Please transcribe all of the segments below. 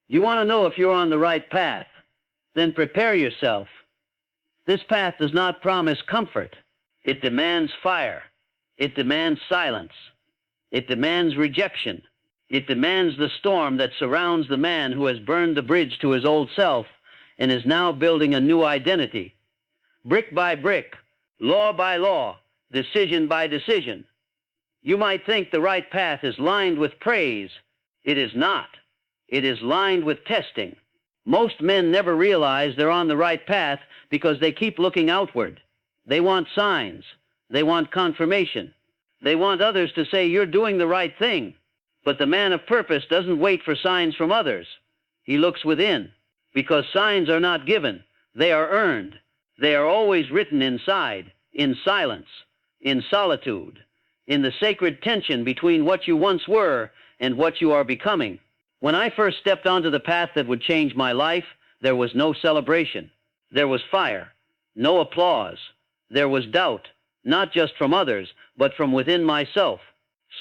You want to know if you're on the right path? Then prepare yourself. This path does not promise comfort. It demands fire. It demands silence. It demands rejection. It demands the storm that surrounds the man who has burned the bridge to his old self and is now building a new identity. Brick by brick, law by law, decision by decision. You might think the right path is lined with praise. It is not. It is lined with testing. Most men never realize they're on the right path because they keep looking outward. They want signs. They want confirmation. They want others to say you're doing the right thing. But the man of purpose doesn't wait for signs from others. He looks within, because signs are not given. They are earned. They are always written inside, in silence, in solitude, in the sacred tension between what you once were and what you are becoming. When I first stepped onto the path that would change my life, there was no celebration. There was fire, no applause. There was doubt, not just from others, but from within myself.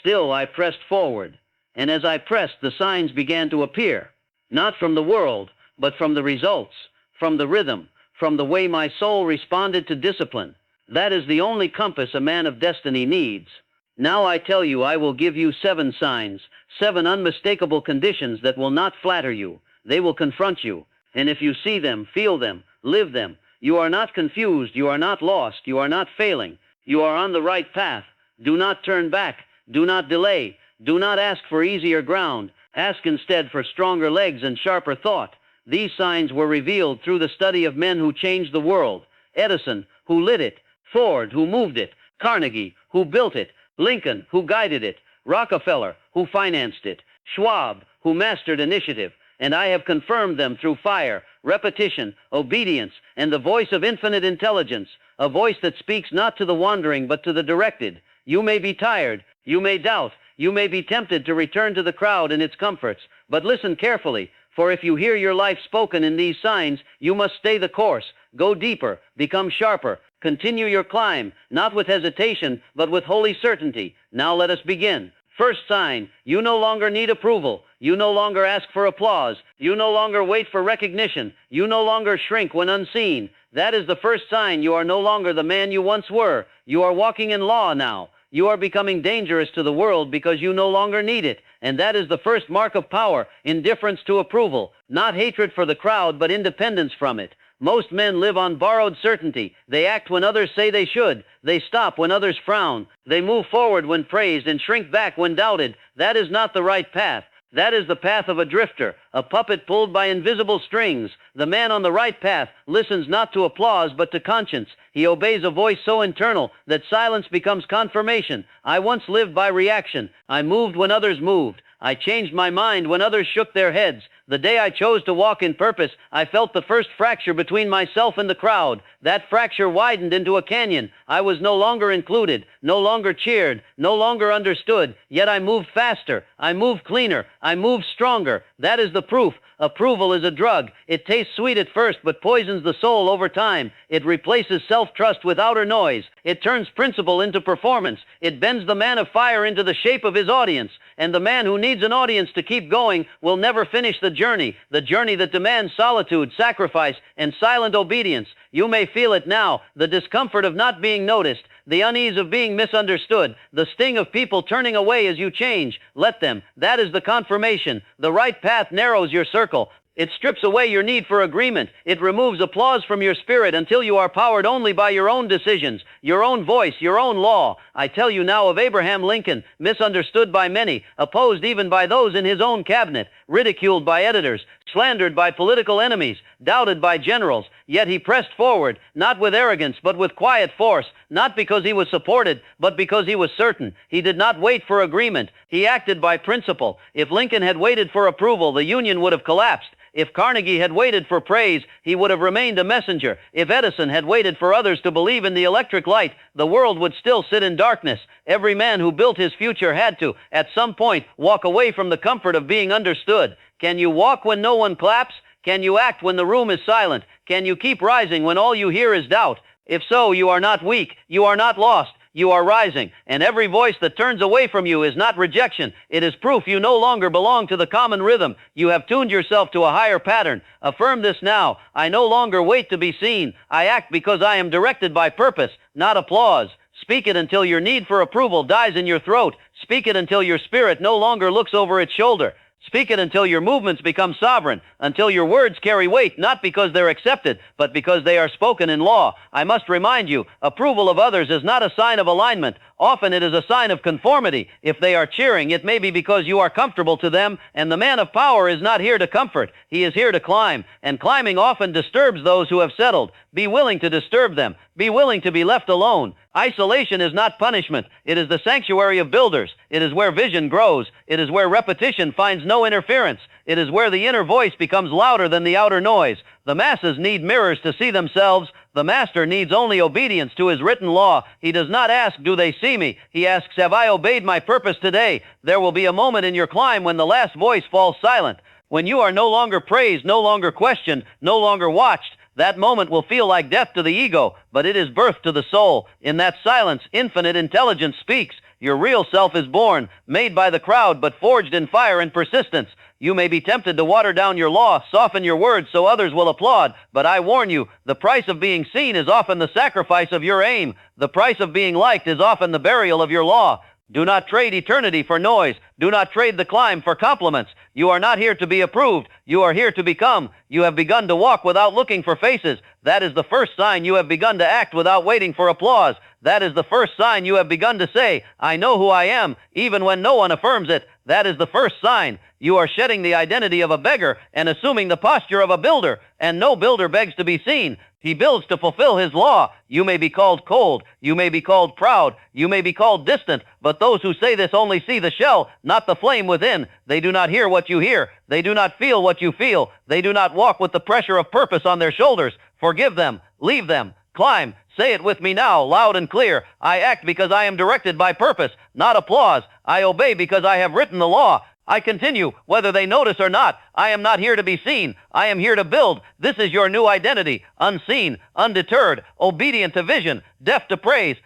Still, I pressed forward, and as I pressed, the signs began to appear, not from the world, but from the results, from the rhythm, from the way my soul responded to discipline. That is the only compass a man of destiny needs. Now I tell you, I will give you 7 signs, 7 unmistakable conditions that will not flatter you. They will confront you. And if you see them, feel them, live them, you are not confused, you are not lost, you are not failing. You are on the right path. Do not turn back. Do not delay. Do not ask for easier ground. Ask instead for stronger legs and sharper thought. These signs were revealed through the study of men who changed the world. Edison, who lit it. Ford, who moved it. Carnegie, who built it. Lincoln, who guided it. Rockefeller, who financed it. Schwab, who mastered initiative. And I have confirmed them through fire, repetition, obedience, and the voice of infinite intelligence, a voice that speaks not to the wandering but to the directed. You may be tired, you may doubt, you may be tempted to return to the crowd and its comforts, but listen carefully, for if you hear your life spoken in these signs, you must stay the course, go deeper, become sharper, continue your climb, not with hesitation, but with holy certainty. Now let us begin. First sign, you no longer need approval. You no longer ask for applause. You no longer wait for recognition. You no longer shrink when unseen. That is the first sign you are no longer the man you once were. You are walking in law now. You are becoming dangerous to the world because you no longer need it. And that is the first mark of power, indifference to approval. Not hatred for the crowd, but independence from it. Most men live on borrowed certainty. They act when others say they should. They stop when others frown. They move forward when praised and shrink back when doubted. That is not the right path. That is the path of a drifter, a puppet pulled by invisible strings. The man on the right path listens not to applause but to conscience. He obeys a voice so internal that silence becomes confirmation. I once lived by reaction. I moved when others moved. I changed my mind when others shook their heads. The day I chose to walk in purpose, I felt the first fracture between myself and the crowd. That fracture widened into a canyon. I was no longer included, no longer cheered, no longer understood. Yet I moved faster. I moved cleaner. I moved stronger. That is the proof. Approval is a drug. It tastes sweet at first, but poisons the soul over time. It replaces self-trust with outer noise. It turns principle into performance. It bends the man of fire into the shape of his audience. And the man who needs an audience to keep going will never finish the journey that demands solitude, sacrifice, and silent obedience. You may feel it now, the discomfort of not being noticed, the unease of being misunderstood, the sting of people turning away as you change. Let them. That is the confirmation. The right path narrows your circle. It strips away your need for agreement. It removes applause from your spirit until you are powered only by your own decisions, your own voice, your own law. I tell you now of Abraham Lincoln, misunderstood by many, opposed even by those in his own cabinet, ridiculed by editors, slandered by political enemies, doubted by generals. Yet he pressed forward, not with arrogance, but with quiet force, not because he was supported, but because he was certain. He did not wait for agreement. He acted by principle. If Lincoln had waited for approval, the Union would have collapsed. If Carnegie had waited for praise, he would have remained a messenger. If Edison had waited for others to believe in the electric light, the world would still sit in darkness. Every man who built his future had to, at some point, walk away from the comfort of being understood. Can you walk when no one claps? Can you act when the room is silent? Can you keep rising when all you hear is doubt? If so, you are not weak. You are not lost. you are rising, and every voice that turns away from you is not rejection. It is proof you no longer belong to the common rhythm. You have tuned yourself to a higher pattern. Affirm this now. I no longer wait to be seen. I act because I am directed by purpose, not applause. Speak it until your need for approval dies in your throat. Speak it until your spirit no longer looks over its shoulder. Speak it until your movements become sovereign, until your words carry weight, not because they're accepted, but because they are spoken in law. I must remind you, approval of others is not a sign of alignment. Often it is a sign of conformity. If they are cheering, it may be because you are comfortable to them, and the man of power is not here to comfort. He is here to climb, and climbing often disturbs those who have settled. Be willing to disturb them. Be willing to be left alone. Isolation is not punishment. It is the sanctuary of builders. It is where vision grows. It is where repetition finds no interference. It is where the inner voice becomes louder than the outer noise. The masses need mirrors to see themselves. The master needs only obedience to his written law. He does not ask, do they see me? He asks, have I obeyed my purpose today? There will be a moment in your climb when the last voice falls silent. When you are no longer praised, no longer questioned, no longer watched. That moment will feel like death to the ego, but it is birth to the soul. In that silence, infinite intelligence speaks. Your real self is born, made by the crowd, but forged in fire and persistence. You may be tempted to water down your law, soften your words so others will applaud, but I warn you, the price of being seen is often the sacrifice of your aim. The price of being liked is often the burial of your law. Do not trade eternity for noise. Do not trade the climb for compliments. You are not here to be approved. You are here to become. You have begun to walk without looking for faces. That is the first sign you have begun to act without waiting for applause. That is the first sign you have begun to say, I know who I am, even when no one affirms it. That is the first sign. You are shedding the identity of a beggar and assuming the posture of a builder, and no builder begs to be seen. He builds to fulfill his law. You may be called cold. You may be called proud. You may be called distant, but those who say this only see the shell, not the flame within. They do not hear what you hear. They do not feel what you feel. They do not walk with the pressure of purpose on their shoulders. Forgive them. Leave them. Climb. Say it with me now, loud and clear. I act because I am directed by purpose, not applause. I obey because I have written the law. I continue, whether they notice or not. I am not here to be seen. I am here to build. This is your new identity. Unseen, undeterred, obedient to vision, deaf to praise.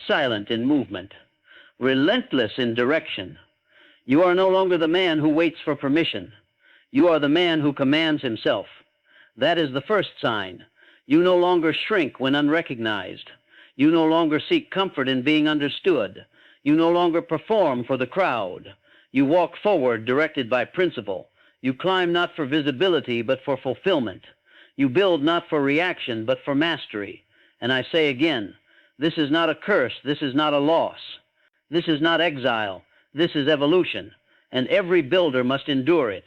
Silent in movement, relentless in direction. You are no longer the man who waits for permission. You are the man who commands himself. That is the first sign. You no longer shrink when unrecognized. You no longer seek comfort in being understood. You no longer perform for the crowd. You walk forward directed by principle. You climb not for visibility, but for fulfillment. You build not for reaction, but for mastery. And I say again, this is not a curse. This is not a loss. This is not exile. This is evolution. And every builder must endure it.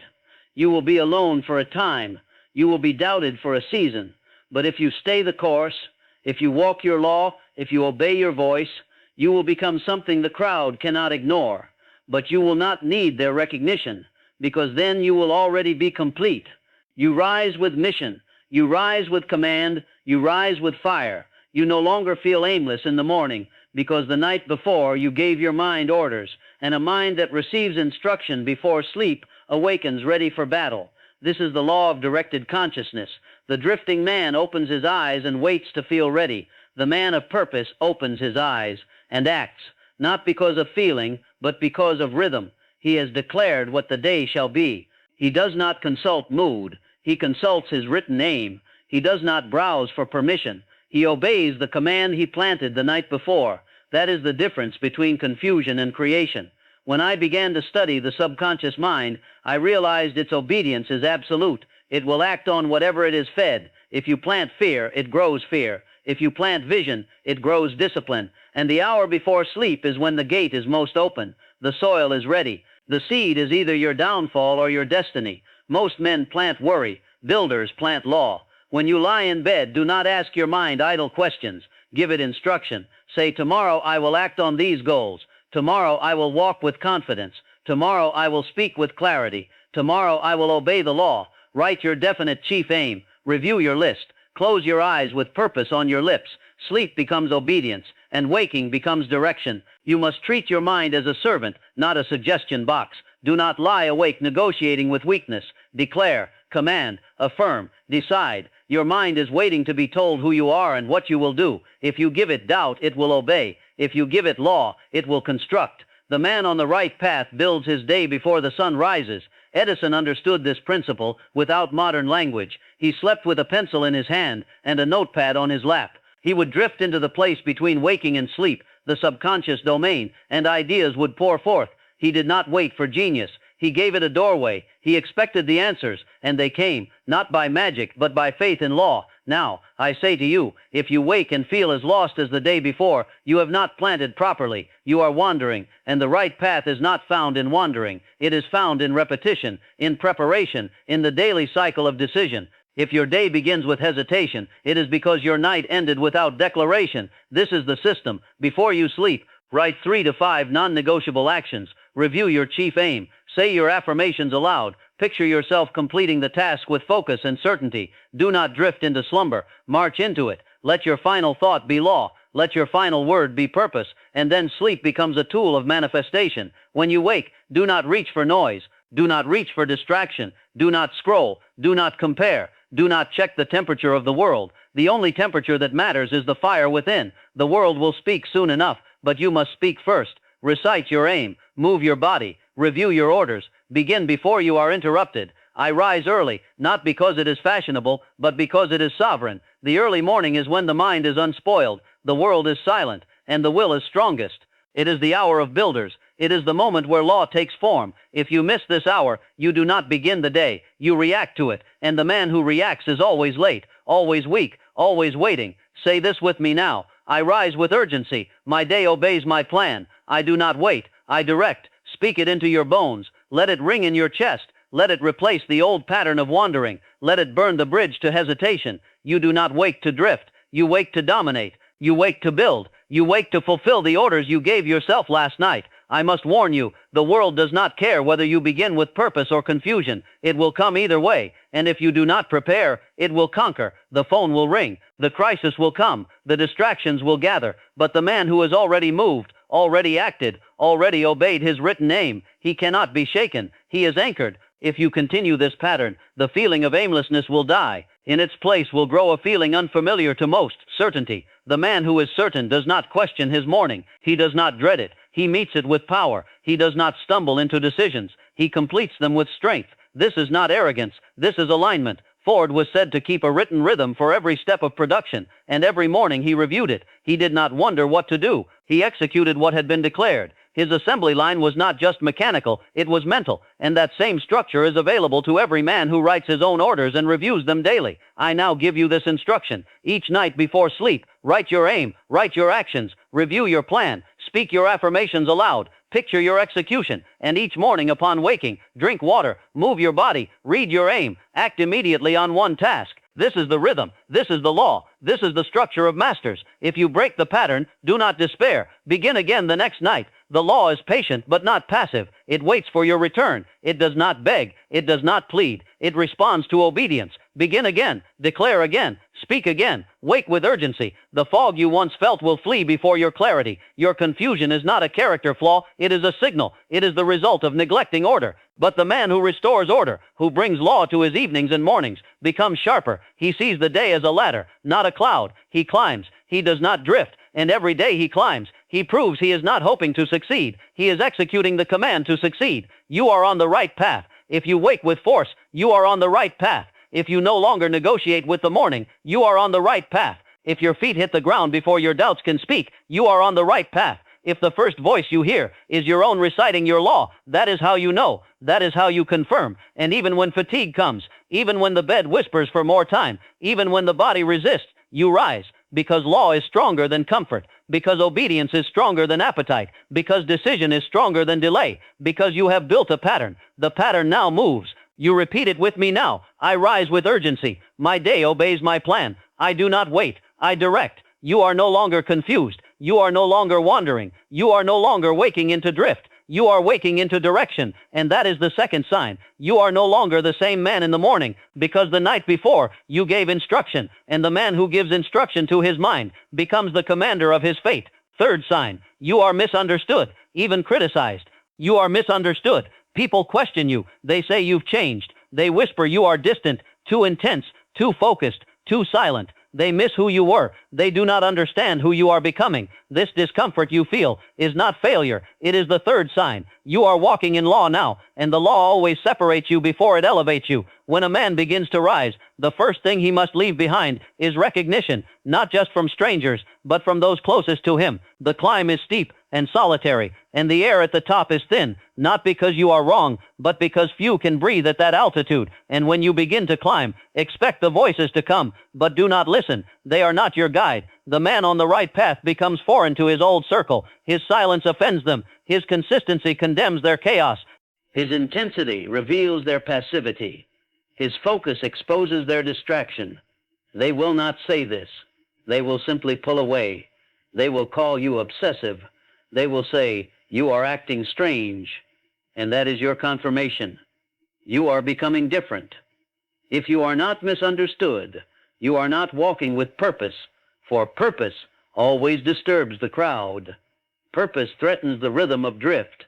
You will be alone for a time. You will be doubted for a season. But if you stay the course, if you walk your law, if you obey your voice, you will become something the crowd cannot ignore. But you will not need their recognition, because then you will already be complete. You rise with mission. You rise with command. You rise with fire. You no longer feel aimless in the morning, because the night before you gave your mind orders, and a mind that receives instruction before sleep awakens ready for battle. This is the law of directed consciousness. The drifting man opens his eyes and waits to feel ready. The man of purpose opens his eyes and acts, not because of feeling, but because of rhythm. He has declared what the day shall be. He does not consult mood. He consults his written aim. He does not browse for permission. He obeys the command he planted the night before. That is the difference between confusion and creation. When I began to study the subconscious mind, I realized its obedience is absolute. It will act on whatever it is fed. If you plant fear, it grows fear. If you plant vision, it grows discipline. And the hour before sleep is when the gate is most open. The soil is ready. The seed is either your downfall or your destiny. Most men plant worry. Builders plant law. When you lie in bed, do not ask your mind idle questions. Give it instruction. Say, tomorrow I will act on these goals. Tomorrow I will walk with confidence. Tomorrow I will speak with clarity. Tomorrow I will obey the law. Write your definite chief aim. Review your list. Close your eyes with purpose on your lips. Sleep becomes obedience, and waking becomes direction. You must treat your mind as a servant, not a suggestion box. Do not lie awake negotiating with weakness. declare, command, affirm, decide. Your mind is waiting to be told who you are and what you will do. If you give it doubt, it will obey. If you give it law, it will construct. The man on the right path builds his day before the sun rises. Edison understood this principle without modern language. He slept with a pencil in his hand and a notepad on his lap. He would drift into the place between waking and sleep, the subconscious domain, and ideas would pour forth. He did not wait for genius. He gave it a doorway. He expected the answers, and they came, not by magic, but by faith in law. Now, I say to you, if you wake and feel as lost as the day before, you have not planted properly. You are wandering, and the right path is not found in wandering. It is found in repetition, in preparation, in the daily cycle of decision. If your day begins with hesitation, it is because your night ended without declaration. This is the system. Before you sleep, write 3 to 5 non-negotiable actions. Review your chief aim. Say your affirmations aloud. Picture yourself completing the task with focus and certainty. Do not drift into slumber. March into it. Let your final thought be law. Let your final word be purpose. And then sleep becomes a tool of manifestation. When you wake, do not reach for noise. Do not reach for distraction. Do not scroll. Do not compare. Do not check the temperature of the world. The only temperature that matters is the fire within. The world will speak soon enough, but you must speak first. Recite your aim. Move your body. Review your orders. Begin before you are interrupted. I rise early, not because it is fashionable, but because it is sovereign. The early morning is when the mind is unspoiled, the world is silent, and the will is strongest. It is the hour of builders. It is the moment where law takes form. If you miss this hour, you do not begin the day. You react to it, and the man who reacts is always late, always weak, always waiting. Say this with me now. I rise with urgency. My day obeys my plan. I do not wait. I direct. Speak it into your bones. Let it ring in your chest. Let it replace the old pattern of wandering. Let it burn the bridge to hesitation. You do not wake to drift. You wake to dominate. You wake to build. You wake to fulfill the orders you gave yourself last night. I must warn you, the world does not care whether you begin with purpose or confusion. It will come either way, and if you do not prepare, it will conquer. The phone will ring. The crisis will come. The distractions will gather. But the man who has already moved, already acted, already obeyed his written aim, he cannot be shaken. He is anchored. If you continue this pattern, the feeling of aimlessness will die. In its place will grow a feeling unfamiliar to most, certainty. The man who is certain does not question his morning. He does not dread it. He meets it with power. He does not stumble into decisions. He completes them with strength. This is not arrogance. This is alignment. Ford was said to keep a written rhythm for every step of production, and every morning he reviewed it. He did not wonder what to do. He executed what had been declared. His assembly line was not just mechanical, it was mental, and that same structure is available to every man who writes his own orders and reviews them daily. I now give you this instruction. Each night before sleep, write your aim, write your actions, review your plan, speak your affirmations aloud, picture your execution, and each morning upon waking, drink water, move your body, read your aim, act immediately on one task. This is the rhythm. This is the law. This is the structure of masters. If you break the pattern, do not despair. Begin again the next night. The law is patient but not passive. It waits for your return. It does not beg. It does not plead. It responds to obedience. Begin again. Declare again. Speak again. Wake with urgency. The fog you once felt will flee before your clarity. Your confusion is not a character flaw. It is a signal. It is the result of neglecting order. But the man who restores order, who brings law to his evenings and mornings, becomes sharper. He sees the day as a ladder, not a cloud. He climbs. He does not drift. And every day he climbs. He proves he is not hoping to succeed. He is executing the command to succeed. You are on the right path. If you wake with force, you are on the right path. If you no longer negotiate with the morning, you are on the right path. If your feet hit the ground before your doubts can speak, you are on the right path. If the first voice you hear is your own reciting your law, that is how you know. That is how you confirm. And even when fatigue comes, even when the bed whispers for more time, even when the body resists, you rise. Because law is stronger than comfort. Because obedience is stronger than appetite. Because decision is stronger than delay. Because you have built a pattern. The pattern now moves. You repeat it with me now. I rise with urgency. My day obeys my plan. I do not wait. I direct. You are no longer confused. You are no longer wandering. You are no longer waking into drift. You are waking into direction, and that is the second sign. You are no longer the same man in the morning, because the night before you gave instruction, and the man who gives instruction to his mind becomes the commander of his fate. Third sign, you are misunderstood, even criticized. You are misunderstood. People question you. They say you've changed. They whisper you are distant, too intense, too focused, too silent. They miss who you were. They do not understand who you are becoming. This discomfort you feel is not failure. It is the third sign. You are walking in law now, and the law always separates you before it elevates you. When a man begins to rise, the first thing he must leave behind is recognition, not just from strangers, but from those closest to him. The climb is steep and solitary, and the air at the top is thin, not because you are wrong, but because few can breathe at that altitude. And when you begin to climb, expect the voices to come, but do not listen. They are not your guide. The man on the right path becomes foreign to his old circle. His silence offends them. His consistency condemns their chaos. His intensity reveals their passivity. His focus exposes their distraction. They will not say this. They will simply pull away. They will call you obsessive. They will say, you are acting strange. And that is your confirmation. You are becoming different. If you are not misunderstood, you are not walking with purpose, for purpose always disturbs the crowd. Purpose threatens the rhythm of drift.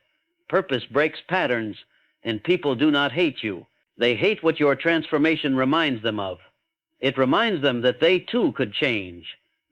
Purpose breaks patterns, and people do not hate you. They hate what your transformation reminds them of. It reminds them that they too could change,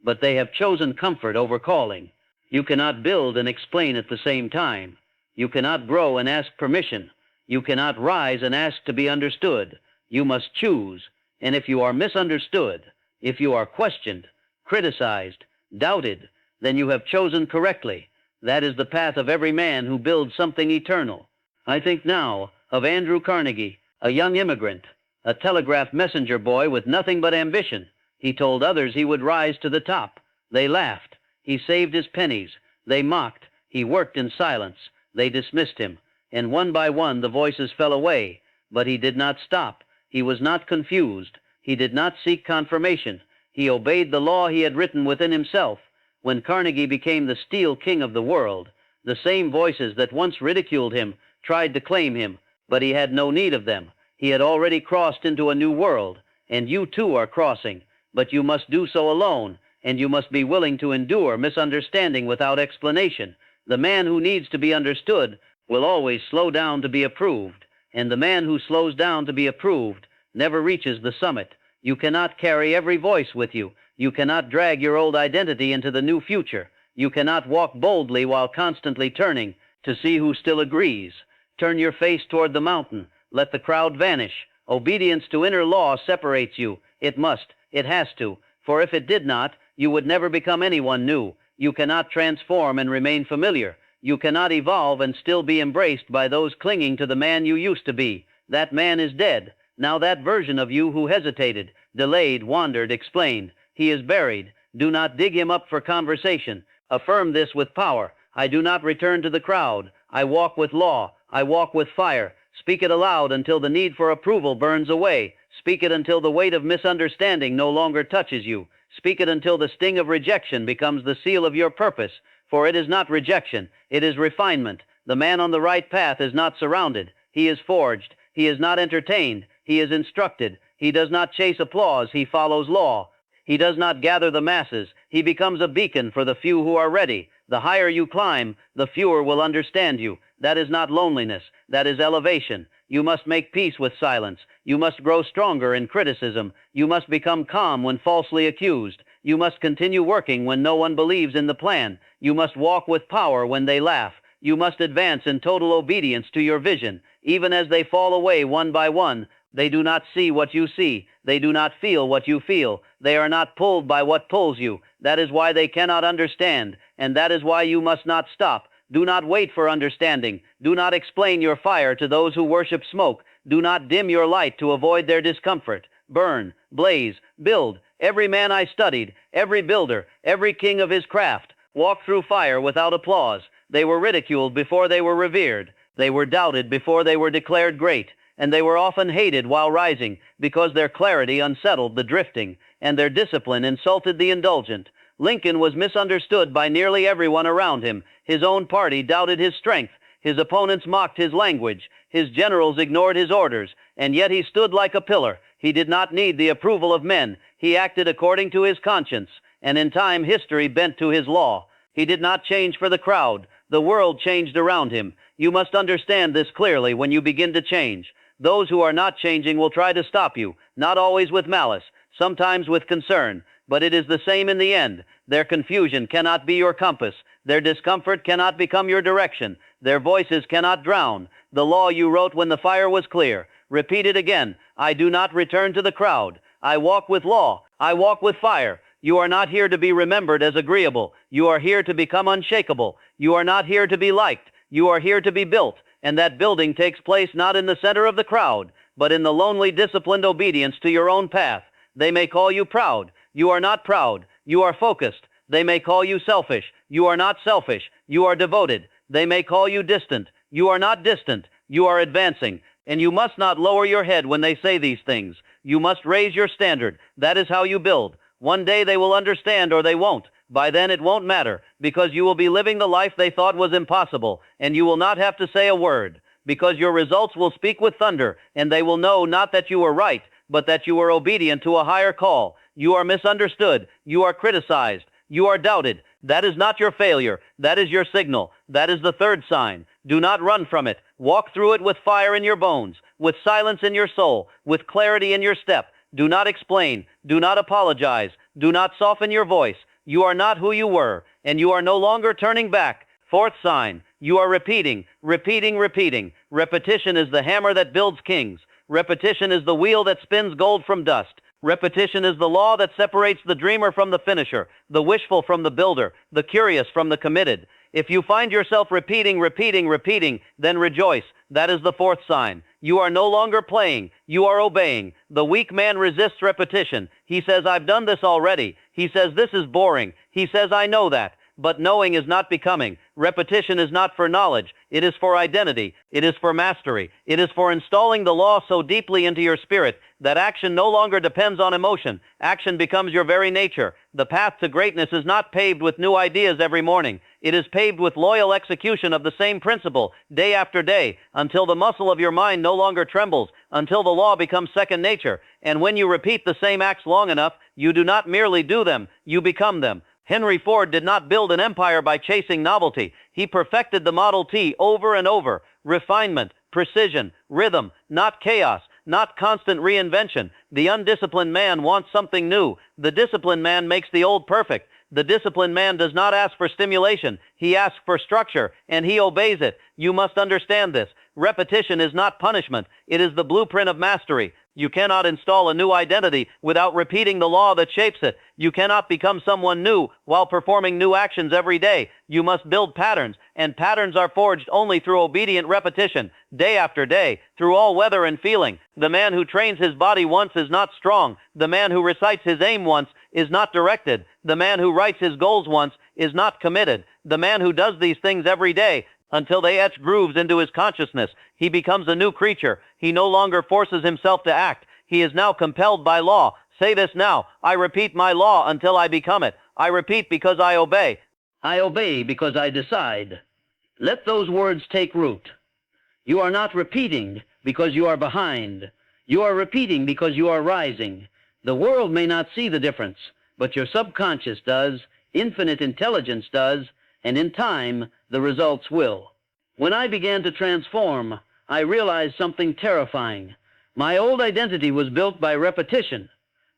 but they have chosen comfort over calling. You cannot build and explain at the same time. You cannot grow and ask permission. You cannot rise and ask to be understood. You must choose, and if you are misunderstood, if you are questioned, criticized, doubted, then you have chosen correctly. That is the path of every man who builds something eternal. I think now of Andrew Carnegie, a young immigrant, a telegraph messenger boy with nothing but ambition. He told others he would rise to the top. They laughed. He saved his pennies. They mocked. He worked in silence. They dismissed him. And one by one the voices fell away. But he did not stop. He was not confused. He did not seek confirmation. He obeyed the law he had written within himself. When Carnegie became the steel king of the world, the same voices that once ridiculed him tried to claim him, but he had no need of them. He had already crossed into a new world, and you too are crossing, but you must do so alone, and you must be willing to endure misunderstanding without explanation. The man who needs to be understood will always slow down to be approved, and the man who slows down to be approved never reaches the summit. You cannot carry every voice with you. You cannot drag your old identity into the new future. You cannot walk boldly while constantly turning to see who still agrees. Turn your face toward the mountain. Let the crowd vanish. Obedience to inner law separates you. It must. It has to. For if it did not, you would never become anyone new. You cannot transform and remain familiar. You cannot evolve and still be embraced by those clinging to the man you used to be. That man is dead. Now that version of you who hesitated, delayed, wandered, explained, he is buried. Do not dig him up for conversation. Affirm this with power. I do not return to the crowd. I walk with law. I walk with fire. Speak it aloud until the need for approval burns away. Speak it until the weight of misunderstanding no longer touches you. Speak it until the sting of rejection becomes the seal of your purpose. For it is not rejection. It is refinement. The man on the right path is not surrounded. He is forged. He is not entertained. He is instructed. He does not chase applause. He follows law. He does not gather the masses. He becomes a beacon for the few who are ready. The higher you climb, the fewer will understand you. That is not loneliness. That is elevation. You must make peace with silence. You must grow stronger in criticism. You must become calm when falsely accused. You must continue working when no one believes in the plan. You must walk with power when they laugh. You must advance in total obedience to your vision. Even as they fall away one by one, they do not see what you see. They do not feel what you feel. They are not pulled by what pulls you. That is why they cannot understand, and that is why you must not stop. Do not wait for understanding. Do not explain your fire to those who worship smoke. Do not dim your light to avoid their discomfort. Burn, blaze, build. Every man I studied, every builder, every king of his craft, walked through fire without applause. They were ridiculed before they were revered. They were doubted before they were declared great. And they were often hated while rising, because their clarity unsettled the drifting, and their discipline insulted the indulgent. Lincoln was misunderstood by nearly everyone around him. His own party doubted his strength. His opponents mocked his language. His generals ignored his orders, and yet he stood like a pillar. He did not need the approval of men. He acted according to his conscience, and in time history bent to his law. He did not change for the crowd. The world changed around him. You must understand this clearly when you begin to change. Those who are not changing will try to stop you, not always with malice, sometimes with concern, but it is the same in the end. Their confusion cannot be your compass. Their discomfort cannot become your direction. Their voices cannot drown the law you wrote when the fire was clear. Repeat it again. I do not return to the crowd. I walk with law. I walk with fire. You are not here to be remembered as agreeable. You are here to become unshakable. You are not here to be liked. You are here to be built. And that building takes place not in the center of the crowd, but in the lonely, disciplined obedience to your own path. They may call you proud. You are not proud. You are focused. They may call you selfish. You are not selfish. You are devoted. They may call you distant. You are not distant. You are advancing. And you must not lower your head when they say these things. You must raise your standard. That is how you build. One day they will understand or they won't. By then it won't matter, because you will be living the life they thought was impossible, and you will not have to say a word, because your results will speak with thunder, and they will know not that you were right, but that you were obedient to a higher call. You are misunderstood. You are criticized. You are doubted. That is not your failure. That is your signal. That is the third sign. Do not run from it. Walk through it with fire in your bones, with silence in your soul, with clarity in your step. Do not explain. Do not apologize. Do not soften your voice. You are not who you were, and you are no longer turning back. Fourth sign. You are repeating, repeating, repeating. Repetition is the hammer that builds kings. Repetition is the wheel that spins gold from dust. Repetition is the law that separates the dreamer from the finisher, the wishful from the builder, the curious from the committed. If you find yourself repeating, repeating, repeating, then rejoice. That is the fourth sign. You are no longer playing. You are obeying. The weak man resists repetition. He says, I've done this already. He says, this is boring. He says, I know that. But knowing is not becoming. Repetition is not for knowledge. It is for identity. It is for mastery. It is for installing the law so deeply into your spirit that action no longer depends on emotion. Action becomes your very nature. The path to greatness is not paved with new ideas every morning. It is paved with loyal execution of the same principle, day after day, until the muscle of your mind no longer trembles, until the law becomes second nature. And when you repeat the same acts long enough, you do not merely do them, you become them. Henry Ford did not build an empire by chasing novelty. He perfected the Model T over and over. Refinement, precision, rhythm, not chaos, not constant reinvention. The undisciplined man wants something new. The disciplined man makes the old perfect. The disciplined man does not ask for stimulation. He asks for structure, and he obeys it. You must understand this. Repetition is not punishment. It is the blueprint of mastery. You cannot install a new identity without repeating the law that shapes it. You cannot become someone new while performing new actions every day. You must build patterns, and patterns are forged only through obedient repetition, day after day, through all weather and feeling. The man who trains his body once is not strong. The man who recites his aim once is not directed. The man who writes his goals once is not committed. The man who does these things every day until they etch grooves into his consciousness, he becomes a new creature. He no longer forces himself to act. He is now compelled by law. Say this now. I repeat my law until I become it. I repeat because I obey. I obey because I decide. Let those words take root. You are not repeating because you are behind. You are repeating because you are rising. The world may not see the difference, but your subconscious does, infinite intelligence does, and in time, the results will. When I began to transform, I realized something terrifying. My old identity was built by repetition.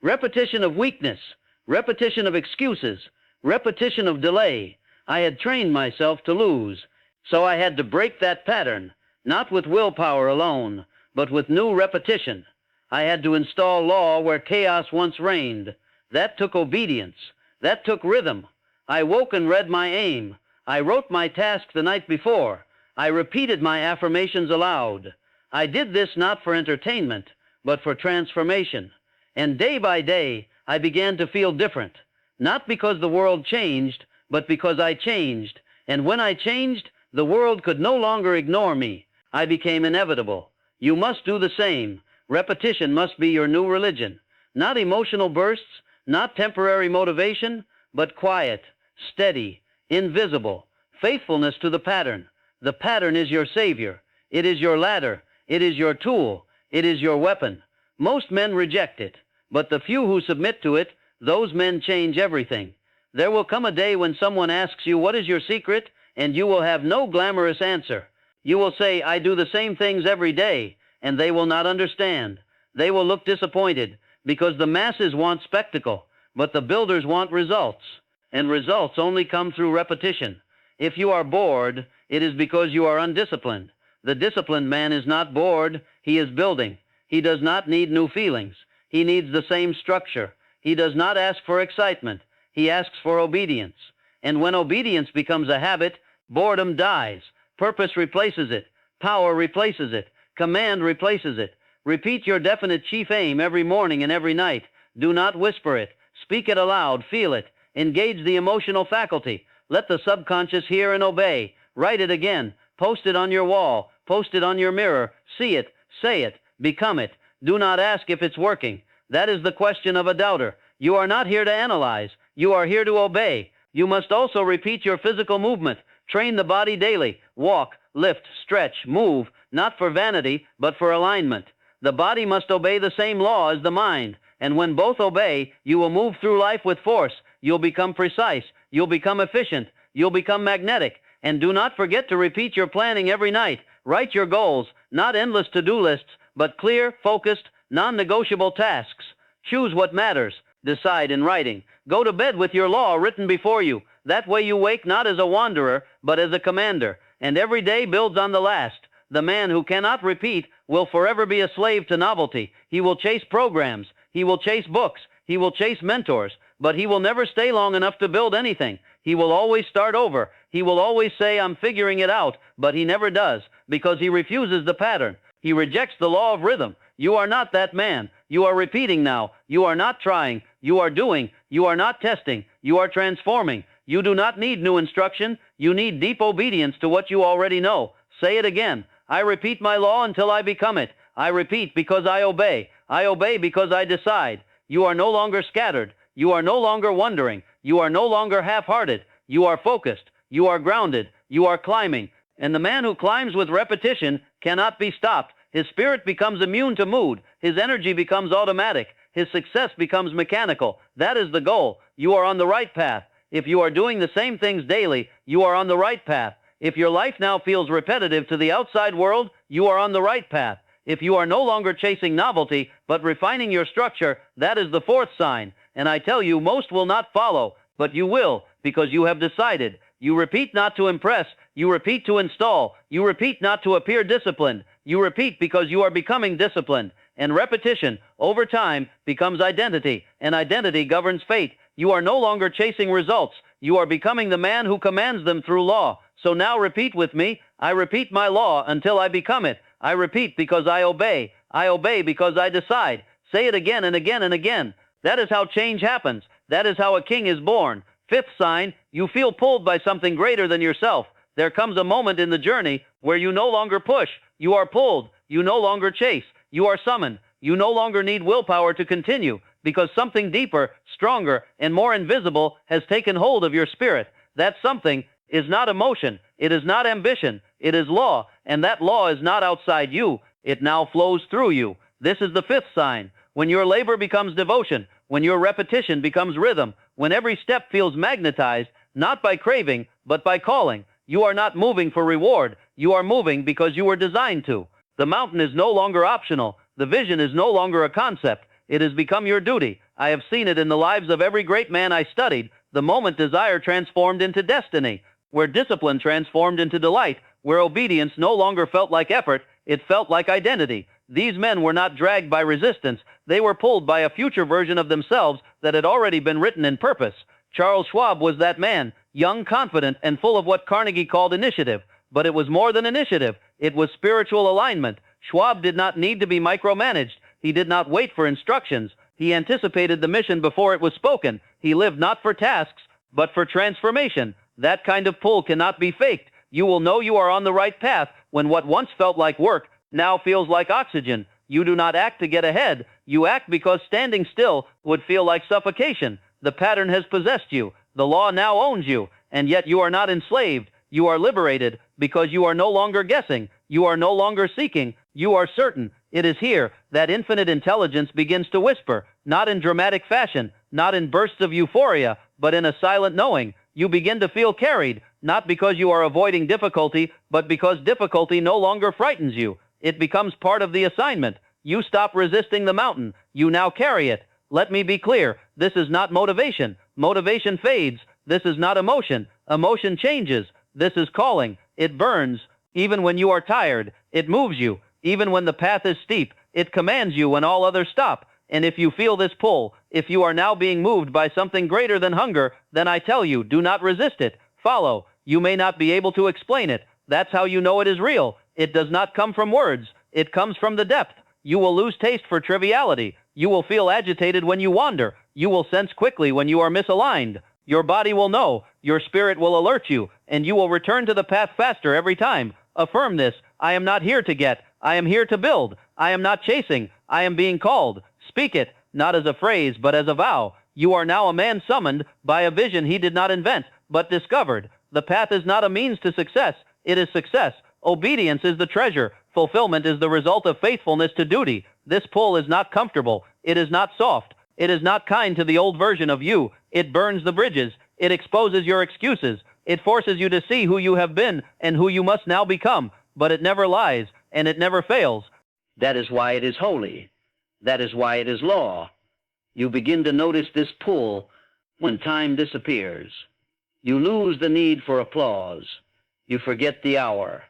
Repetition of weakness, repetition of excuses, repetition of delay. I had trained myself to lose, so I had to break that pattern, not with willpower alone, but with new repetition. I had to install law where chaos once reigned. That took obedience. That took rhythm. I woke and read my aim. I wrote my task the night before. I repeated my affirmations aloud. I did this not for entertainment, but for transformation. And day by day, I began to feel different. Not because the world changed, but because I changed. And when I changed, the world could no longer ignore me. I became inevitable. You must do the same. Repetition must be your new religion. Not emotional bursts, not temporary motivation, but quiet, steady, invisible, faithfulness to the pattern. The pattern is your savior. It is your ladder. It is your tool. It is your weapon. Most men reject it, but the few who submit to it, those men change everything. There will come a day when someone asks you, what is your secret? And you will have no glamorous answer. You will say, I do the same things every day. and they will not understand. They will look disappointed because the masses want spectacle, but the builders want results, and results only come through repetition. If you are bored, it is because you are undisciplined. The disciplined man is not bored, he is building. He does not need new feelings. He needs the same structure. He does not ask for excitement. He asks for obedience. And when obedience becomes a habit, boredom dies. Purpose replaces it. Power replaces it. Command replaces it. Repeat your definite chief aim every morning and every night. Do not whisper it. Speak it aloud. Feel it. Engage the emotional faculty. Let the subconscious hear and obey. Write it again. Post it on your wall. Post it on your mirror. See it. Say it. Become it. Do not ask if it's working. That is the question of a doubter. You are not here to analyze. You are here to obey. You must also repeat your physical movement. Train the body daily. Walk, lift, stretch, move, not for vanity, but for alignment. The body must obey the same law as the mind. And when both obey, you will move through life with force. You'll become precise. You'll become efficient. You'll become magnetic. And do not forget to repeat your planning every night. Write your goals, not endless to-do lists, but clear, focused, non-negotiable tasks. Choose what matters. Decide in writing. Go to bed with your law written before you. That way you wake not as a wanderer, but as a commander. And every day builds on the last. The man who cannot repeat will forever be a slave to novelty. He will chase programs. He will chase books. He will chase mentors. But he will never stay long enough to build anything. He will always start over. He will always say, I'm figuring it out. But he never does, because he refuses the pattern. He rejects the law of rhythm. You are not that man. You are repeating now. You are not trying. You are doing. You are not testing. You are transforming. You do not need new instruction. You need deep obedience to what you already know. Say it again. I repeat my law until I become it. I repeat because I obey. I obey because I decide. You are no longer scattered. You are no longer wondering. You are no longer half-hearted. You are focused. You are grounded. You are climbing. And the man who climbs with repetition cannot be stopped. His spirit becomes immune to mood. His energy becomes automatic. His success becomes mechanical. That is the goal. You are on the right path. If you are doing the same things daily, you are on the right path. If your life now feels repetitive to the outside world, you are on the right path. If you are no longer chasing novelty, but refining your structure, that is the fourth sign. And I tell you, most will not follow, but you will, because you have decided. You repeat not to impress. You repeat to install. You repeat not to appear disciplined. You repeat because you are becoming disciplined. And repetition, over time, becomes identity, and identity governs fate. You are no longer chasing results. You are becoming the man who commands them through law. So now repeat with me. I repeat my law until I become it. I repeat because I obey. I obey because I decide. Say it again and again and again. That is how change happens. That is how a king is born. Fifth sign, you feel pulled by something greater than yourself. There comes a moment in the journey where you no longer push. You are pulled. You no longer chase. You are summoned. You no longer need willpower to continue because something deeper, stronger, and more invisible has taken hold of your spirit. That something is not emotion. It is not ambition. It is law, and that law is not outside you. It now flows through you. This is the fifth sign. When your labor becomes devotion, when your repetition becomes rhythm, when every step feels magnetized, not by craving, but by calling, you are not moving for reward. You are moving because you were designed to. The mountain is no longer optional. The vision is no longer a concept. It has become your duty. I have seen it in the lives of every great man I studied. The moment desire transformed into destiny, where discipline transformed into delight, where obedience no longer felt like effort, it felt like identity. These men were not dragged by resistance. They were pulled by a future version of themselves that had already been written in purpose. Charles Schwab was that man, young, confident, and full of what Carnegie called initiative. But it was more than initiative. It was spiritual alignment. Schwab did not need to be micromanaged. He did not wait for instructions. He anticipated the mission before it was spoken. He lived not for tasks, but for transformation. That kind of pull cannot be faked. You will know you are on the right path when what once felt like work now feels like oxygen. You do not act to get ahead. You act because standing still would feel like suffocation. The pattern has possessed you. The law now owns you, and yet you are not enslaved. You are liberated because you are no longer guessing. You are no longer seeking. You are certain. It is here that infinite intelligence begins to whisper, not in dramatic fashion, not in bursts of euphoria, but in a silent knowing. You begin to feel carried, not because you are avoiding difficulty, but because difficulty no longer frightens you. It becomes part of the assignment. You stop resisting the mountain. You now carry it. Let me be clear. This is not motivation. Motivation fades. This is not emotion. Emotion changes. This is calling. It burns. Even when you are tired, it moves you. Even when the path is steep, it commands you when all others stop. And if you feel this pull, if you are now being moved by something greater than hunger, then I tell you, do not resist it. Follow. You may not be able to explain it. That's how you know it is real. It does not come from words. It comes from the depth. You will lose taste for triviality. You will feel agitated when you wander. You will sense quickly when you are misaligned. Your body will know. Your spirit will alert you, and you will return to the path faster every time. Affirm this. I am not here to get. I am here to build. I am not chasing. I am being called. Speak it, not as a phrase, but as a vow. You are now a man summoned by a vision he did not invent, but discovered. The path is not a means to success. It is success. Obedience is the treasure. Fulfillment is the result of faithfulness to duty. This pull is not comfortable. It is not soft. It is not kind to the old version of you. It burns the bridges. It exposes your excuses. It forces you to see who you have been and who you must now become. But it never lies, and it never fails. That is why it is holy. That is why it is law. You begin to notice this pull when time disappears. You lose the need for applause. You forget the hour.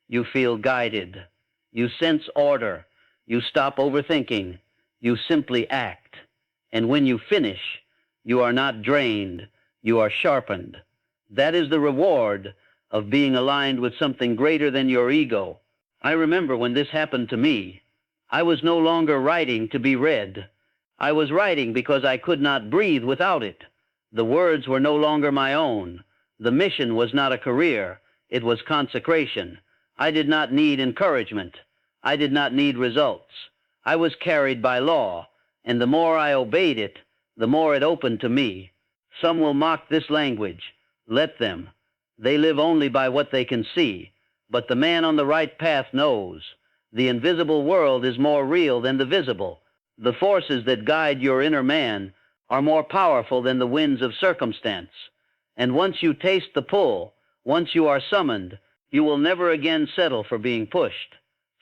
You feel guided. You sense order. You stop overthinking. You simply act. And when you finish, you are not drained. You are sharpened. That is the reward of being aligned with something greater than your ego. I remember when this happened to me. I was no longer writing to be read. I was writing because I could not breathe without it. The words were no longer my own. The mission was not a career. It was consecration. I did not need encouragement. I did not need results. I was carried by law, and the more I obeyed it, the more it opened to me. Some will mock this language. Let them. They live only by what they can see. But the man on the right path knows. The invisible world is more real than the visible. The forces that guide your inner man are more powerful than the winds of circumstance. And once you taste the pull, once you are summoned, you will never again settle for being pushed.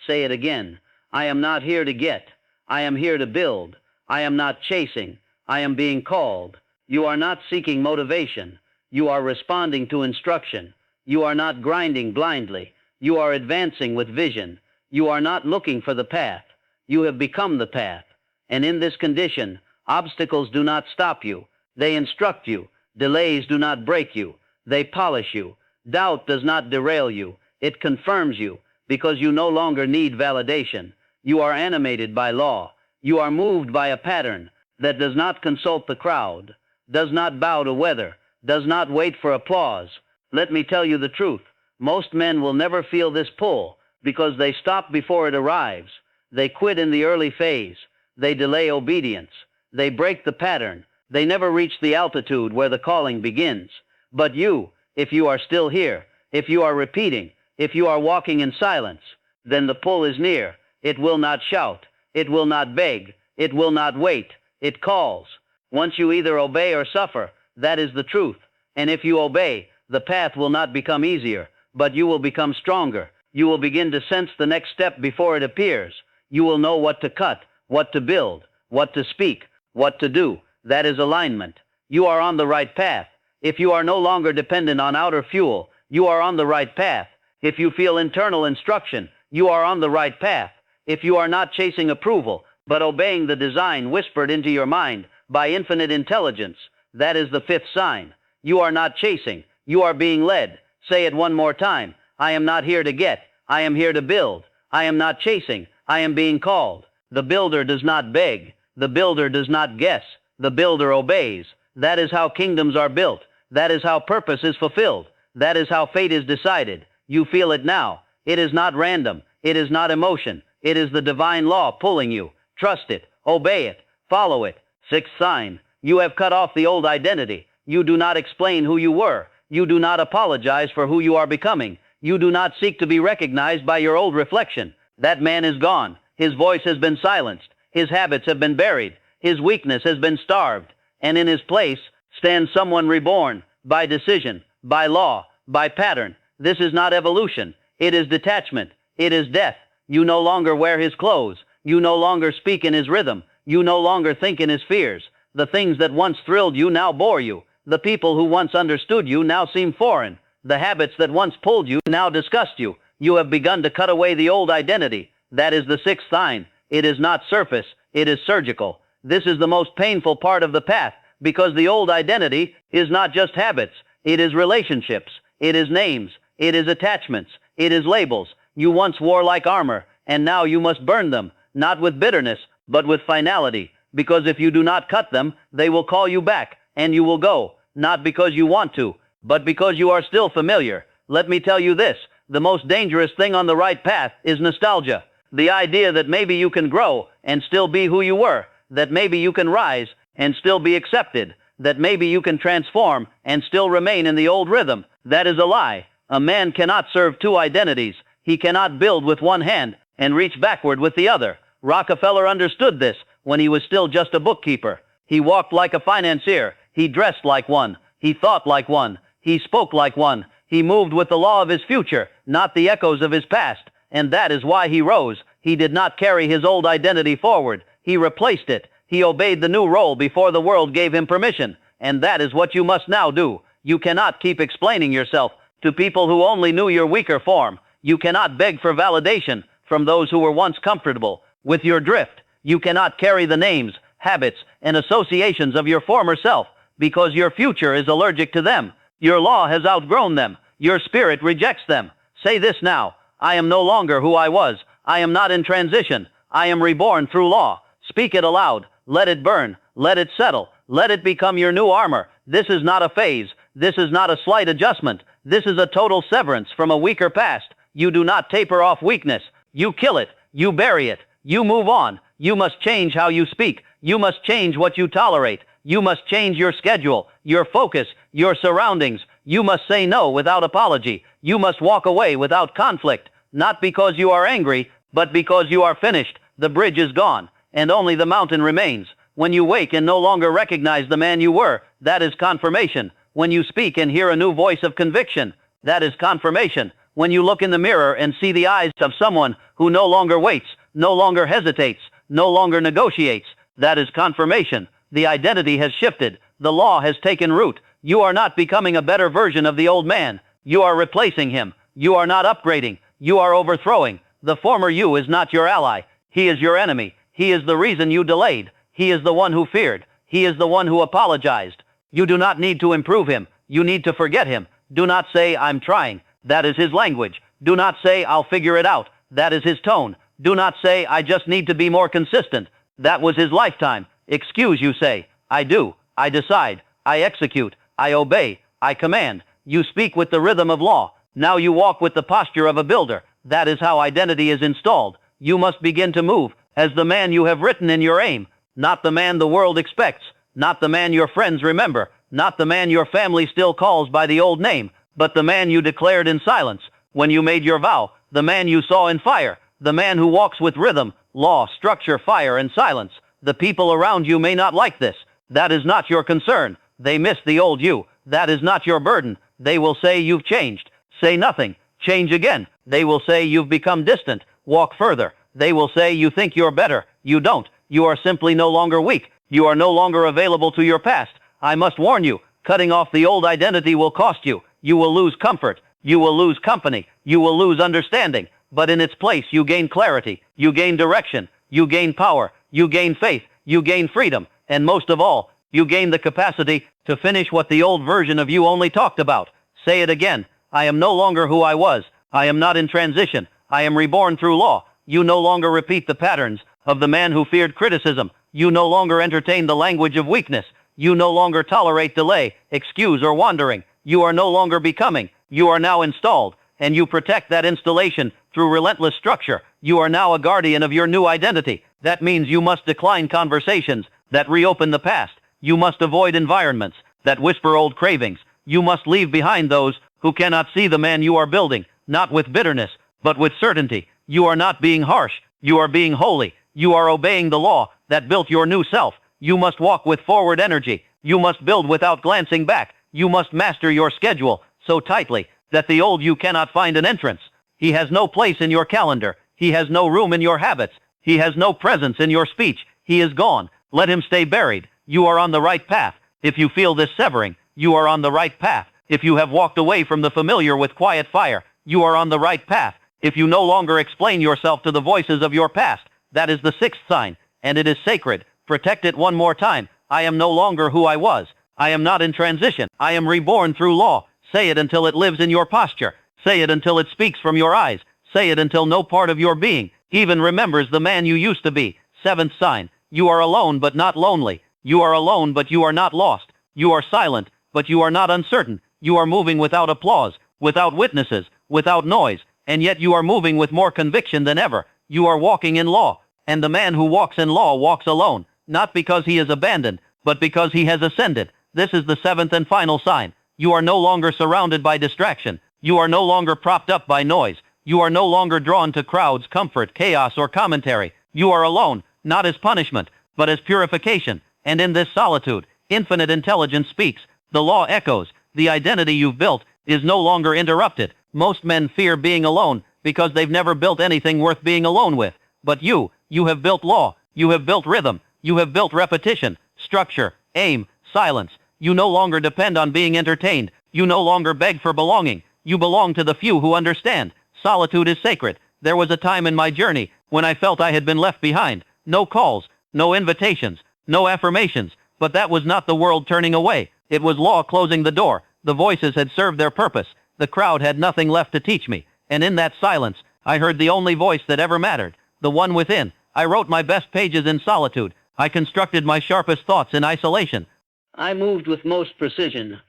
Say it again. I am not here to get. I am here to build. I am not chasing. I am being called. You are not seeking motivation. You are responding to instruction. You are not grinding blindly. You are advancing with vision. You are not looking for the path. You have become the path. And in this condition, obstacles do not stop you. They instruct you. Delays do not break you. They polish you. Doubt does not derail you. It confirms you, because you no longer need validation. You are animated by law. You are moved by a pattern that does not consult the crowd, does not bow to weather, does not wait for applause. Let me tell you the truth. Most men will never feel this pull because they stop before it arrives. They quit in the early phase. They delay obedience. They break the pattern. They never reach the altitude where the calling begins. But you, if you are still here, if you are repeating, if you are walking in silence, then the pull is near. It will not shout. It will not beg. It will not wait. It calls. Once you either obey or suffer, that is the truth. And if you obey, the path will not become easier, but you will become stronger. You will begin to sense the next step before it appears. You will know what to cut, what to build, what to speak, what to do. That is alignment. You are on the right path. If you are no longer dependent on outer fuel, you are on the right path. If you feel internal instruction, you are on the right path. If you are not chasing approval, but obeying the design whispered into your mind by infinite intelligence, that is the fifth sign. You are not chasing. You are being led. Say it one more time. I am not here to get. I am here to build. I am not chasing. I am being called. The builder does not beg. The builder does not guess. The builder obeys. That is how kingdoms are built. That is how purpose is fulfilled. That is how fate is decided. You feel it now. It is not random. It is not emotion. It is the divine law pulling you. Trust it. Obey it. Follow it. Sixth sign. You have cut off the old identity. You do not explain who you were. You do not apologize for who you are becoming. You do not seek to be recognized by your old reflection. That man is gone. His voice has been silenced. His habits have been buried. His weakness has been starved. And in his place stands someone reborn by decision, by law, by pattern. This is not evolution. It is detachment. It is death. You no longer wear his clothes. You no longer speak in his rhythm. You no longer think in his fears. The things that once thrilled you now bore you. The people who once understood you now seem foreign. The habits that once pulled you now disgust you. You have begun to cut away the old identity. That is the sixth sign. It is not surface. It is surgical. This is the most painful part of the path, because the old identity is not just habits. It is relationships. It is names. It is attachments. It is labels. You once wore like armor, and now you must burn them, not with bitterness, but with finality. Because if you do not cut them, they will call you back, and you will go, not because you want to, but because you are still familiar. Let me tell you this, the most dangerous thing on the right path is nostalgia. The idea that maybe you can grow and still be who you were, that maybe you can rise and still be accepted, that maybe you can transform and still remain in the old rhythm. That is a lie. A man cannot serve two identities. He cannot build with one hand and reach backward with the other. Rockefeller understood this when he was still just a bookkeeper. He walked like a financier. He dressed like one. He thought like one. He spoke like one. He moved with the law of his future, not the echoes of his past. And that is why he rose. He did not carry his old identity forward. He replaced it. He obeyed the new role before the world gave him permission. And that is what you must now do. You cannot keep explaining yourself to people who only knew your weaker form. You cannot beg for validation from those who were once comfortable with your drift. You cannot carry the names, habits, and associations of your former self, because your future is allergic to them. Your law has outgrown them. Your spirit rejects them. Say this now. I am no longer who I was. I am not in transition. I am reborn through law. Speak it aloud. Let it burn. Let it settle. Let it become your new armor. This is not a phase. This is not a slight adjustment. This is a total severance from a weaker past. You do not taper off weakness. You kill it. You bury it. You move on. You must change how you speak. You must change what you tolerate. You must change your schedule, your focus, your surroundings. You must say no without apology. You must walk away without conflict, not because you are angry, but because you are finished. The bridge is gone, and only the mountain remains. When you wake and no longer recognize the man you were, that is confirmation. When you speak and hear a new voice of conviction, that is confirmation. When you look in the mirror and see the eyes of someone who no longer waits, no longer hesitates, no longer negotiates, that is confirmation. The identity has shifted. The law has taken root. You are not becoming a better version of the old man. You are replacing him. You are not upgrading. You are overthrowing. The former you is not your ally. He is your enemy. He is the reason you delayed. He is the one who feared. He is the one who apologized. You do not need to improve him. You need to forget him. Do not say, I'm trying. That is his language. Do not say, I'll figure it out. That is his tone. Do not say, I just need to be more consistent. That was his lifetime. Excuse, you say. I do. I decide. I execute. I obey. I command. You speak with the rhythm of law. Now you walk with the posture of a builder. That is how identity is installed. You must begin to move as the man you have written in your aim, not the man the world expects, not the man your friends remember, not the man your family still calls by the old name, but the man you declared in silence when you made your vow, the man you saw in fire, the man who walks with rhythm, law, structure, fire, and silence. The people around you may not like this. That is not your concern. They miss the old you. That is not your burden. They will say you've changed. Say nothing. Change again. They will say you've become distant. Walk further. They will say you think you're better. You don't. You are simply no longer weak. You are no longer available to your past. I must warn you, cutting off the old identity will cost you. You will lose comfort. You will lose company. You will lose understanding. But in its place, you gain clarity. You gain direction. You gain power. You gain faith. You gain freedom. And most of all, you gain the capacity to finish what the old version of you only talked about. Say it again. I am no longer who I was. I am not in transition. I am reborn through law. You no longer repeat the patterns of the man who feared criticism. You no longer entertain the language of weakness. You no longer tolerate delay, excuse, or wandering. You are no longer becoming. You are now installed, and you protect that installation through relentless structure. You are now a guardian of your new identity. That means you must decline conversations that reopen the past. You must avoid environments that whisper old cravings. You must leave behind those who cannot see the man you are building, not with bitterness, but with certainty. You are not being harsh. You are being holy. You are obeying the law that built your new self. You must walk with forward energy. You must build without glancing back. You must master your schedule so tightly that the old you cannot find an entrance. He has no place in your calendar. He has no room in your habits. He has no presence in your speech. He is gone. Let him stay buried. You are on the right path. If you feel this severing, you are on the right path. If you have walked away from the familiar with quiet fire, you are on the right path. If you no longer explain yourself to the voices of your past, that is the sixth sign, and it is sacred. Protect it one more time. I am no longer who I was. I am not in transition. I am reborn through law. Say it until it lives in your posture. Say it until it speaks from your eyes. Say it until no part of your being even remembers the man you used to be. Seventh sign. You are alone but not lonely. You are alone but you are not lost. You are silent but you are not uncertain. You are moving without applause, without witnesses, without noise, and yet you are moving with more conviction than ever. You are walking in law, and the man who walks in law walks alone, not because he is abandoned, but because he has ascended. This is the seventh and final sign. You are no longer surrounded by distraction. You are no longer propped up by noise. You are no longer drawn to crowds, comfort, chaos, or commentary. You are alone, not as punishment, but as purification. And in this solitude, infinite intelligence speaks. The law echoes. The identity you've built is no longer interrupted. Most men fear being alone because they've never built anything worth being alone with. But you have built law. You have built rhythm. You have built repetition, structure, aim, silence. You no longer depend on being entertained. You no longer beg for belonging. You belong to the few who understand. Solitude is sacred. There was a time in my journey when I felt I had been left behind. No calls, no invitations, no affirmations. But that was not the world turning away. It was law closing the door. The voices had served their purpose. The crowd had nothing left to teach me. And in that silence, I heard the only voice that ever mattered, the one within. I wrote my best pages in solitude. I constructed my sharpest thoughts in isolation. I moved with most precision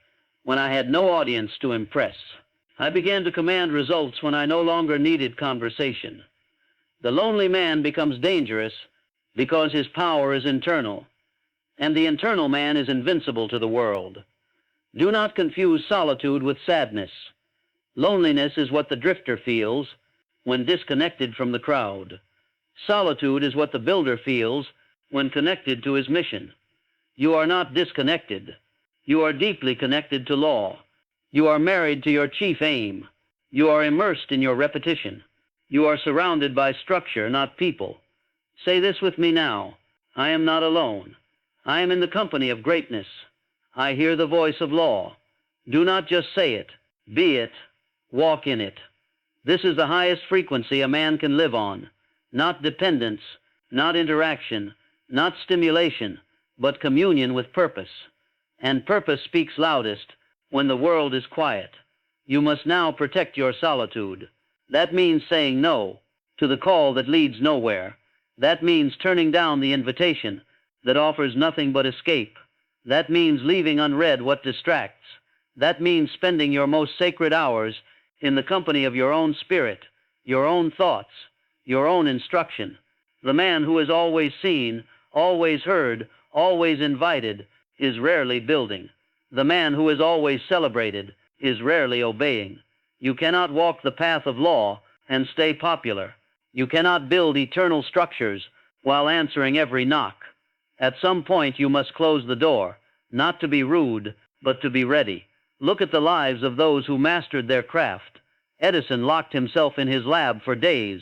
when I had no audience to impress. I began to command results when I no longer needed conversation. The lonely man becomes dangerous because his power is internal, and the internal man is invincible to the world. Do not confuse solitude with sadness. Loneliness is what the drifter feels when disconnected from the crowd. Solitude is what the builder feels when connected to his mission. You are not disconnected. You are deeply connected to law. You are married to your chief aim. You are immersed in your repetition. You are surrounded by structure, not people. Say this with me now. I am not alone. I am in the company of greatness. I hear the voice of law. Do not just say it. Be it. Walk in it. This is the highest frequency a man can live on. Not dependence, not interaction, not stimulation, but communion with purpose. And purpose speaks loudest when the world is quiet. You must now protect your solitude. That means saying no to the call that leads nowhere. That means turning down the invitation that offers nothing but escape. That means leaving unread what distracts. That means spending your most sacred hours in the company of your own spirit, your own thoughts, your own instruction. The man who is always seen, always heard, always invited, is rarely building. The man who is always celebrated is rarely obeying. You cannot walk the path of law and stay popular. You cannot build eternal structures while answering every knock. At some point you must close the door, not to be rude, but to be ready. Look at the lives of those who mastered their craft. Edison locked himself in his lab for days.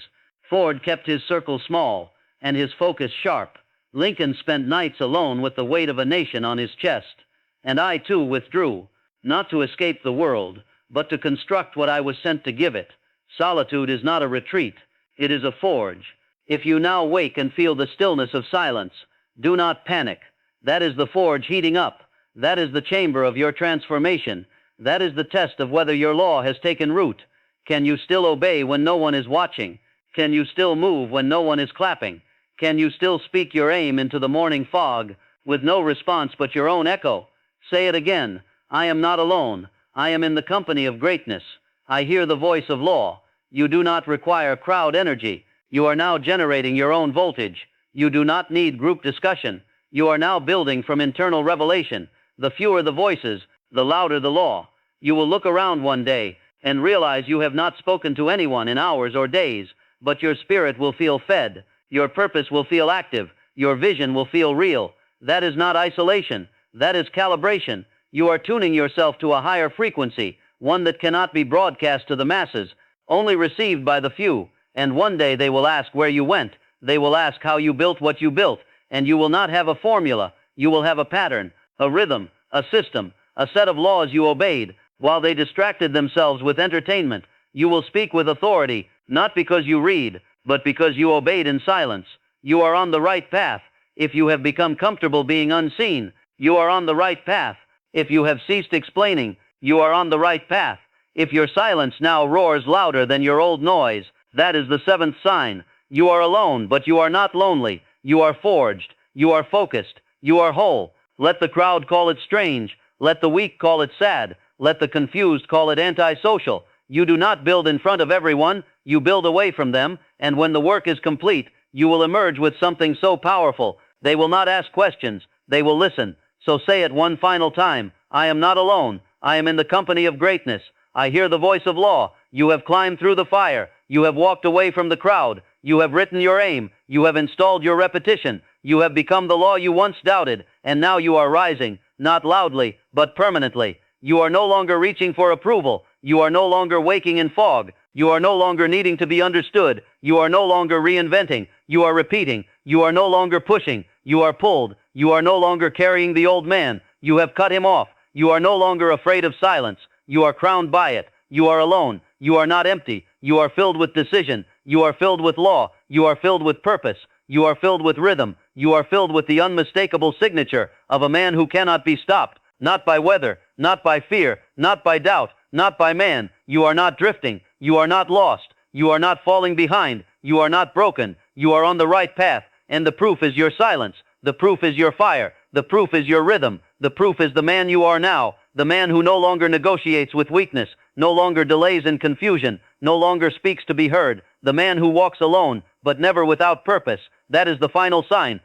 Ford kept his circle small and his focus sharp. Lincoln spent nights alone with the weight of a nation on his chest. And I too withdrew, not to escape the world, but to construct what I was sent to give it. Solitude is not a retreat. It is a forge. If you now wake and feel the stillness of silence, do not panic. That is the forge heating up. That is the chamber of your transformation. That is the test of whether your law has taken root. Can you still obey when no one is watching? Can you still move when no one is clapping? Can you still speak your aim into the morning fog with no response but your own echo? Say it again. I am not alone. I am in the company of greatness. I hear the voice of law. You do not require crowd energy. You are now generating your own voltage. You do not need group discussion. You are now building from internal revelation. The fewer the voices, the louder the law. You will look around one day and realize you have not spoken to anyone in hours or days, but your spirit will feel fed. Your purpose will feel active. Your vision will feel real. That is not isolation. That is calibration. You are tuning yourself to a higher frequency, one that cannot be broadcast to the masses, only received by the few. And one day they will ask where you went. They will ask how you built what you built. And you will not have a formula. You will have a pattern, a rhythm, a system, a set of laws you obeyed. While they distracted themselves with entertainment, you will speak with authority, not because you read, but because you obeyed in silence. You are on the right path. If you have become comfortable being unseen, you are on the right path. If you have ceased explaining, you are on the right path. If your silence now roars louder than your old noise, that is the seventh sign. You are alone, but you are not lonely. You are forged. You are focused. You are whole. Let the crowd call it strange. Let the weak call it sad. Let the confused call it antisocial. You do not build in front of everyone. You build away from them. And when the work is complete, you will emerge with something so powerful. They will not ask questions. They will listen. So say it one final time. I am not alone. I am in the company of greatness. I hear the voice of law. You have climbed through the fire. You have walked away from the crowd. You have written your aim. You have installed your repetition. You have become the law you once doubted. And now you are rising, not loudly, but permanently. You are no longer reaching for approval. You are no longer waking in fog. You are no longer needing to be understood. You are no longer reinventing. You are repeating. You are no longer pushing. You are pulled. You are no longer carrying the old man. You have cut him off. You are no longer afraid of silence. You are crowned by it. You are alone. You are not empty. You are filled with decision. You are filled with law. You are filled with purpose. You are filled with rhythm. You are filled with the unmistakable signature of a man who cannot be stopped. Not by weather, not by fear, not by doubt, not by man. You are not drifting. You are not lost. You are not falling behind. You are not broken. You are on the right path. And the proof is your silence. The proof is your fire. The proof is your rhythm. The proof is the man you are now. The man who no longer negotiates with weakness, no longer delays in confusion, no longer speaks to be heard. The man who walks alone, but never without purpose. That is the final sign.